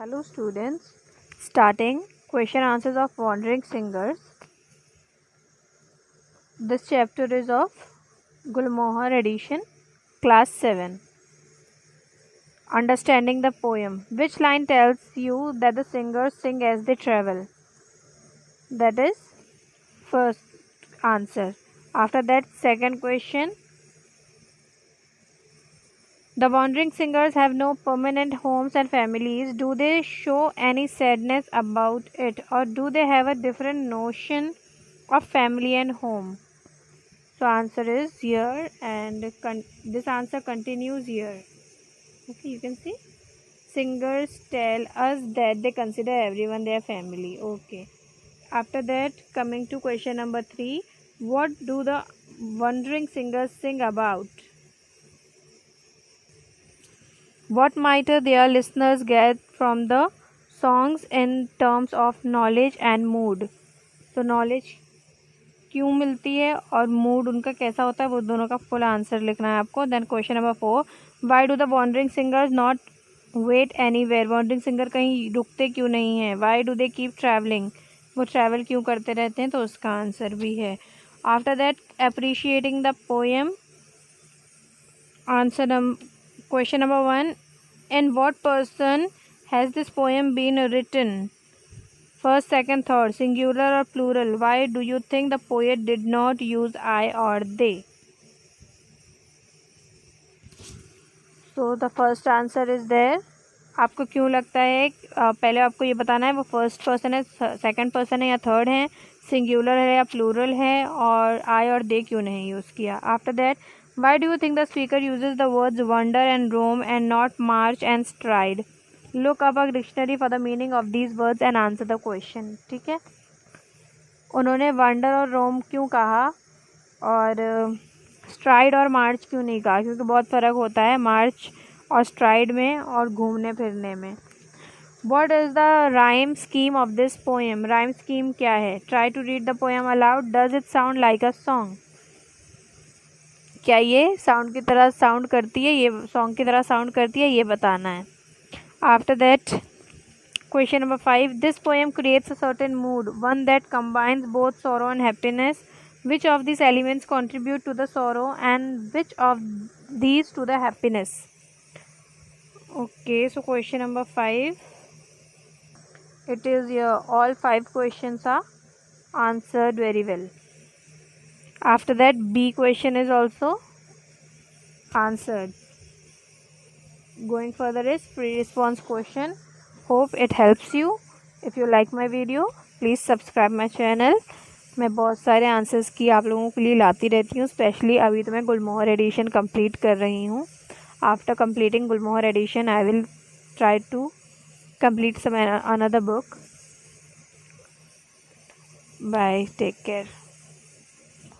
Hello students, starting question answers of Wandering Singers. This chapter is of Gulmohar edition, class 7. Understanding the poem. Which line tells you that the singers sing as they travel? That is first answer. After that, second question. The wandering singers have no permanent homes and families. Do they show any sadness about it, or do they have a different notion of family and home? So answer is here, and this answer continues here. Okay, you can see singers tell us that they consider everyone their family. Okay, after that, coming to question number 3, what do the wandering singers sing about? What might their listeners get from the songs in terms of knowledge and mood? तो knowledge क्यों मिलती है और mood उनका कैसा होता है, वो दोनों का फुल आंसर लिखना है आपको. Then question number 4, why do the wandering singers not wait anywhere? Wandering singer कहीं रुकते क्यों नहीं हैं? Why do they keep travelling? वो ट्रैवल क्यों करते रहते हैं? तो उसका आंसर भी है. After that, appreciating the poem. Answer question number 1, in what person has this poem been written? First, second, third, singular or plural? Why do you think the poet did not use I or they? So the first answer is there. आपको क्यों लगता है? पहले आपको ये बताना है वो फर्स्ट पर्सन है, सेकंड पर्सन है या थर्ड है, सिंगुलर है या प्लूरल है, और आई और दे क्यों नहीं यूज़ किया. After that, why do you think the speaker uses the words wonder and roam and not march and stride? Look up a dictionary for the meaning of these words and answer the question. ठीक है, उन्होंने wonder और रोम क्यों कहा और STRIDE और मार्च क्यों नहीं कहा? क्योंकि बहुत फ़र्क होता है मार्च और स्ट्राइड में और घूमने फिरने में. What is the rhyme scheme of this poem? Rhyme scheme क्या है? Try to read the poem aloud. Does it sound like a song? क्या ये साउंड की तरह साउंड करती है, ये सॉन्ग की तरह साउंड करती है, ये बताना है. After that, question number 5. This poem creates a certain mood, one that combines both sorrow and happiness. Which of these elements contribute to the sorrow and which of these to the happiness? Okay, so question number 5. It is here, all 5 questions are answered very well. After that, B question is also answered. Going further is free response question. Hope it helps you. If you like my video, please subscribe my channel. मैं बहुत सारे answers की आप लोगों के लिए लाती रहती हूँ. स्पेशली अभी तो मैं गुलमोहर एडिशन कंप्लीट कर रही हूँ. After completing Gulmohar edition, I will try to complete some another book. Bye, take care.